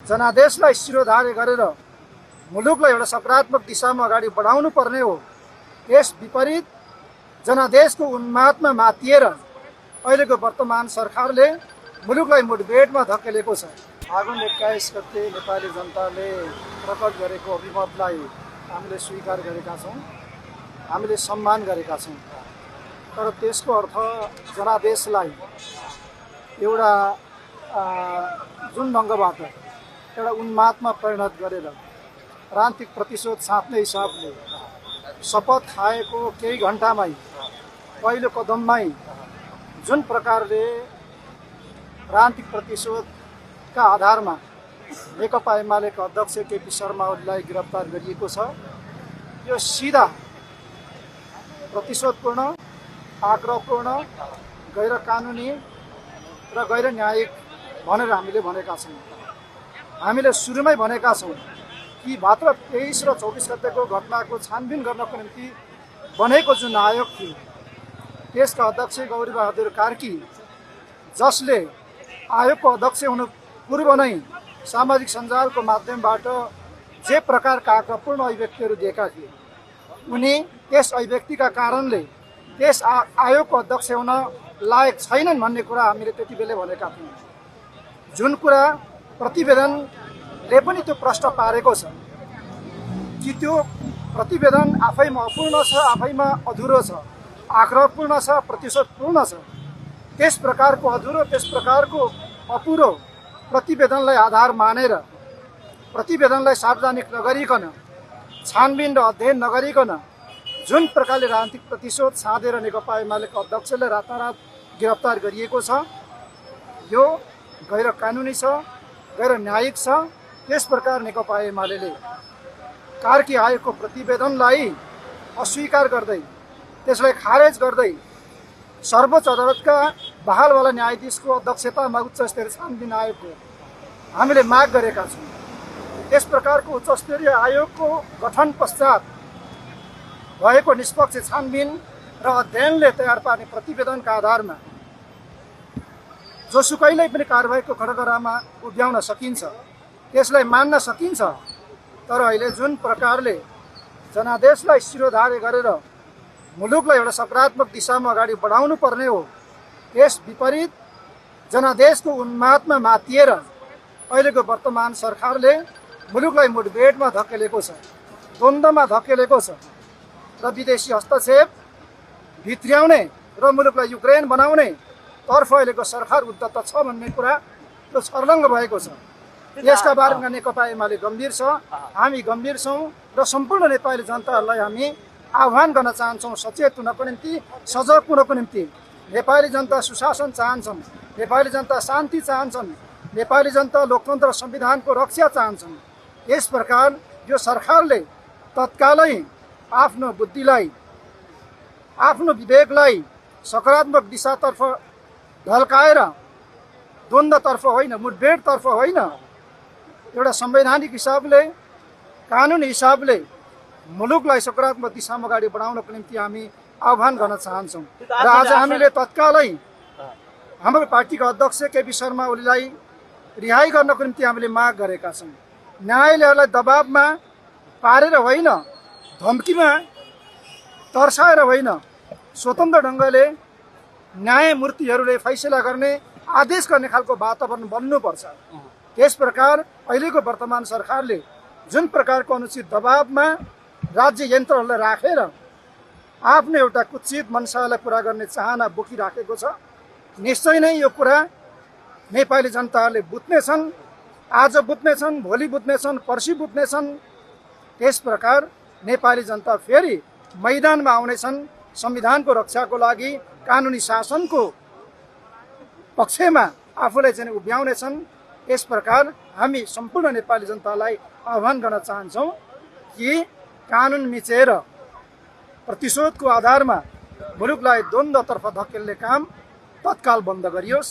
जनादेशलाई शिरोधार्य गरेर मुलुकलाई एउटा सकारात्मक दिशामा अगाडि बढाउनु पर्ने हो। यस विपरीत जनादेशको उन्मादमा मातिएर अहिलेको वर्तमान सरकारले मुलुकलाई मुठभेडमा धकेलेको छ। फागुन 21 गते नेपाली जनताले प्रकट गरेको अभिमतलाई हामीले स्वीकार गरेका छौँ, हामीले सम्मान गरेका छौँ। तर त्यसको अर्थ जनादेशलाई एउटा जुन ढङ्गबाट एउटा उन्मादमा परिणत गरेर राजनीतिक प्रतिशोध साध्ने हिसाबले शपथ खाएको केही घन्टामै पहिलो कदममै जुन प्रकारले राजनीतिक प्रतिशोधका आधारमा नेकपा एमालेका अध्यक्ष केपी शर्मा ओलीलाई गिरफ्तार गरिएको छ, यो सिधा प्रतिशोधपूर्ण, आग्रहपूर्ण, गैर कानुनी र गैर न्यायिक भनेर हामीले भनेका छौँ। हामीले सुरुमै भनेका छौँ कि भाद्र 23 र 24 गतेको घटनाको छानबिन गर्नको निम्ति बनेको जुन आयोग थियो त्यसका अध्यक्ष गौरीबहादुर कार्की, जसले आयोगको अध्यक्ष हुनु पूर्व नै सामाजिक सञ्जालको माध्यमबाट जे प्रकारका आक्रमपूर्ण अभिव्यक्तिहरू दिएका थिए, उनी त्यस अभिव्यक्तिका कारणले त्यस आयोगको अध्यक्ष हुन लायक छैनन् भन्ने कुरा हामीले त्यति बेलै भनेका थियौँ। जुन कुरा प्रतिवेदनले पनि त्यो प्रश्न पारेको छ कि त्यो प्रतिवेदन आफैमा अपूर्ण छ, आफैमा अधुरो छ, आग्रहपूर्ण छ, प्रतिशोधपूर्ण छ। त्यस प्रकारको अधुरो, त्यस प्रकारको अपुरो प्रतिवेदनलाई आधार मानेर प्रतिवेदनलाई सार्वजनिक नगरिकन, छानबिन र अध्ययन नगरिकन जुन प्रकारले राजनीतिक प्रतिशोध साधेर नेकपा एमालेका अध्यक्षले रातारात गिरफ्तार गरिएको छ, यो गैर कानुनी छ, गैर न्यायिक छ। त्यस प्रकार नेकपा एमालेले कार्की आयोगको प्रतिवेदनलाई अस्वीकार गर्दै, त्यसलाई खारेज गर्दै सर्वोच्च अदालतका बहालवाला न्यायाधीशको अध्यक्षतामा उच्च स्तरीय छानबिन आयोगको हामीले माग गरेका छौँ। त्यस प्रकारको उच्च स्तरीय आयोगको गठन पश्चात भएको निष्पक्ष छानबिन र अध्ययनले तयार पार्ने प्रतिवेदनका आधारमा जोसुकैलाई पनि कारबाहीको कठघरामा उभ्याउन सकिन्छ, त्यसलाई मान्न सकिन्छ। तर अहिले जुन प्रकारले जनादेशलाई शिरोधार्य गरेर मुलुकलाई एउटा सकारात्मक दिशामा अगाडि बढाउनु पर्ने हो, यस विपरीत जनादेशको उन्मादमा मातिएर अहिलेको वर्तमान सरकारले मुलुकलाई मुठभेडमा धकेलेको छ, द्वन्द्वमा धकेलेको छ र विदेशी हस्तक्षेप भित्र्याउने र मुलुकलाई युक्रेन बनाउने तर्फ अहिलेको सरकार उद्धत छ भन्ने कुरा त्यो छर्लङ्ग भएको छ। यसका बारेमा नेकपा एमाले गम्भीर छ, हामी गम्भीर छौँ र सम्पूर्ण नेपाली जनताहरूलाई हामी आह्वान गर्न चाहन्छौँ सचेत हुनको निम्ति, सजग हुनको निम्ति। नेपाली जनता सुशासन चाहन्छन्, नेपाली जनता शान्ति चाहन्छन्, नेपाली जनता लोकतन्त्र संविधानको रक्षा चाहन्छन्। यस प्रकार यो सरकारले तत्कालै आफ्नो बुद्धिलाई, आफ्नो विवेकलाई सकारात्मक दिशातर्फ ढल्काएर द्वन्द्वतर्फ होइन, मुठभेडतर्फ होइन, एउटा संवैधानिक हिसाबले, कानुनी हिसाबले मुलुकलाई सकारात्मक दिशामा अगाडि बढाउनको निम्ति हामी आह्वान गर्न चाहन्छौँ। र आज हामीले तत्कालै हाम्रो पार्टीका अध्यक्ष केपी शर्मा ओलीलाई रिहाई गर्नको निम्ति हामीले माग गरेका छौँ। न्यायालयलाई दबावमा पारेर होइन, धम्कीमा तर्साएर होइन, स्वतन्त्र ढङ्गले न्यायमूर्तिहरूले फैसला गर्ने, आदेश गर्ने खालको वातावरण बन्नुपर्छ। त्यस प्रकार अहिलेको वर्तमान सरकारले जुन प्रकारको अनुचित दबावमा राज्य यन्त्रहरूलाई राखेर आफ्नो एउटा कुत्सित मनसालाई पुरा गर्ने चाहना बोकिराखेको छ, निश्चय नै यो कुरा नेपाली जनताहरूले बुझ्नेछन्, आज बुझ्नेछन्, भोलि बुझ्नेछन्, पर्सि बुझ्नेछन्। त्यस प्रकार नेपाली जनता फेरि मैदानमा आउनेछन्, संविधानको रक्षाको लागि, कानुनी शासनको पक्षमा आफूलाई चाहिँ उभ्याउनेछन्। यस प्रकार हामी सम्पूर्ण नेपाली जनतालाई आह्वान गर्न चाहन्छौँ कि कानुन मिचेर प्रतिशोधको आधारमा मुलुकलाई द्वन्द्वतर्फ धकेल्ने काम तत्काल बन्द गरियोस्।